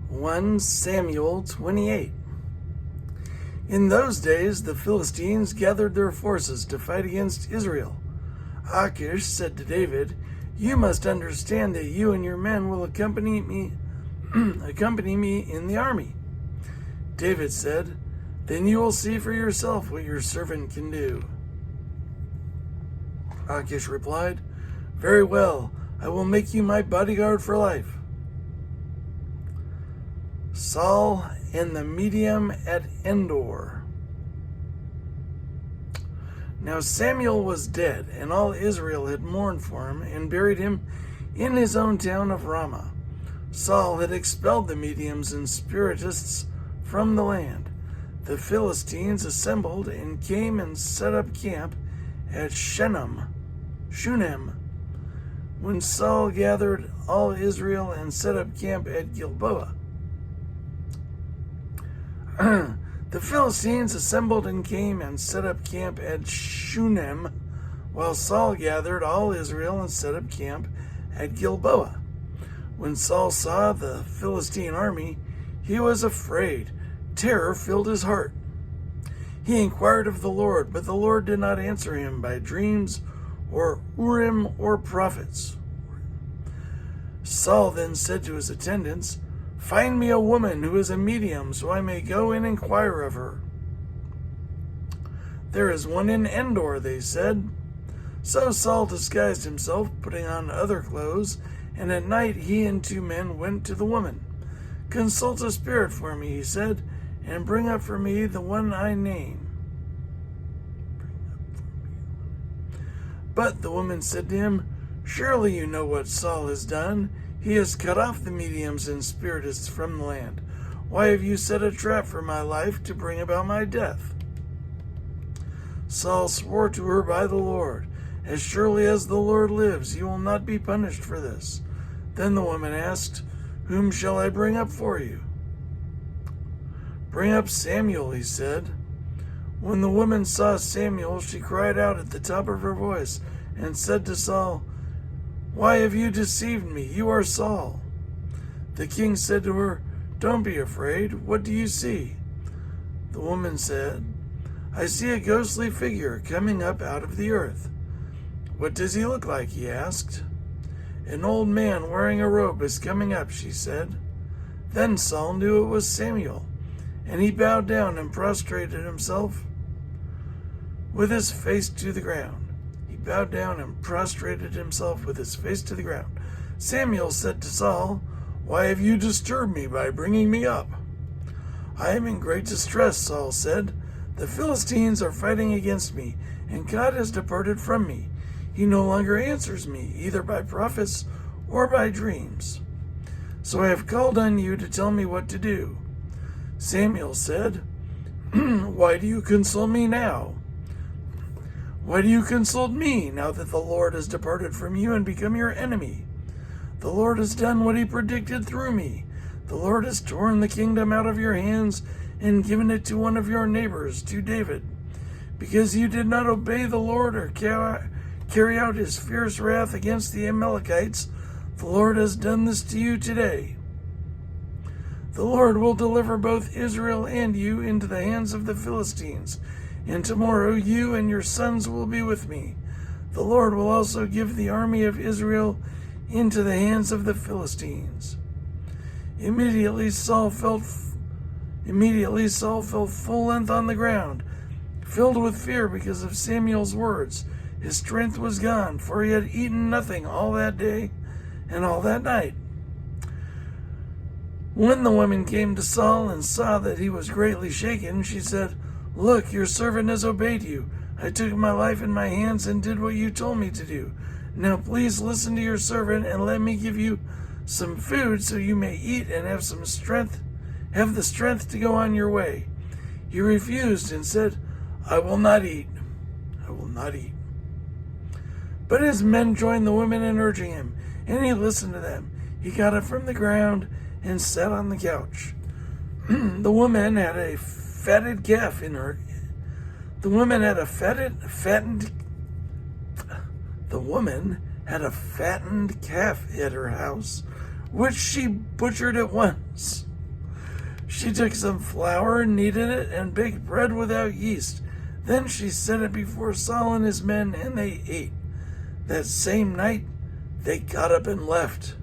1 Samuel 28. In those days the Philistines gathered their forces to fight against Israel. Achish said to David, "You must understand that you and your men will accompany me in the army." David said, "Then you will see for yourself what your servant can do." Achish replied, "Very well, I will make you my bodyguard for life." Saul and the medium at Endor. Now Samuel was dead, and all Israel had mourned for him and buried him in his own town of Ramah. Saul had expelled the mediums and spiritists from the land. The Philistines assembled and came and set up camp at Shunem. When Saul gathered all Israel and set up camp at Gilboa. The Philistines assembled and came and set up camp at Shunem, while Saul gathered all Israel and set up camp at Gilboa. When Saul saw the Philistine army, he was afraid. Terror filled his heart. He inquired of the Lord, but the Lord did not answer him by dreams or Urim or prophets. Saul then said to his attendants, "Find me a woman who is a medium, so I may go and inquire of her." "There is one in Endor," they said. So Saul disguised himself, putting on other clothes, and at night he and 2 men went to the woman. "Consult a spirit for me," he said, "and bring up for me the one I name." But the woman said to him, "Surely you know what Saul has done. He has cut off the mediums and spiritists from the land. Why have you set a trap for my life to bring about my death?" Saul swore to her by the Lord, "As surely as the Lord lives, you will not be punished for this." Then the woman asked, "Whom shall I bring up for you?" "Bring up Samuel," he said. When the woman saw Samuel, she cried out at the top of her voice and said to Saul, "Why have you deceived me? You are Saul." The king said to her, "Don't be afraid. What do you see?" The woman said, "I see a ghostly figure coming up out of the earth." "What does he look like?" he asked. "An old man wearing a robe is coming up," she said. Then Saul knew it was Samuel, and he bowed down and prostrated himself with his face to the ground. Bowed down and prostrated himself with his face to the ground. Samuel said to Saul, "Why have you disturbed me by bringing me up?" "I am in great distress," Saul said. "The Philistines are fighting against me, and God has departed from me. He no longer answers me, either by prophets or by dreams. So I have called on you to tell me what to do." Samuel said, "Why do you consult me now? Why do you consult me now that the Lord has departed from you and become your enemy? The Lord has done what he predicted through me. The Lord has torn the kingdom out of your hands and given it to one of your neighbors, to David. Because you did not obey the Lord or carry out his fierce wrath against the Amalekites, the Lord has done this to you today. The Lord will deliver both Israel and you into the hands of the Philistines, and tomorrow you and your sons will be with me. The Lord will also give the army of Israel into the hands of the Philistines." Immediately Saul fell full length on the ground, filled with fear because of Samuel's words. His strength was gone, for he had eaten nothing all that day and all that night. When the woman came to Saul and saw that he was greatly shaken, she said, "Look, your servant has obeyed you. I took my life in my hands and did what you told me to do. Now please listen to your servant and let me give you some food so you may eat and have the strength to go on your way." He refused and said, "I will not eat. I will not eat." But his men joined the women in urging him, and he listened to them. He got up from the ground and sat on the couch. The woman had a fatted calf in her. The woman had a fattened calf at her house, which she butchered at once. She took some flour and kneaded it and baked bread without yeast. Then she set it before Saul and his men, and they ate. That same night, they got up and left.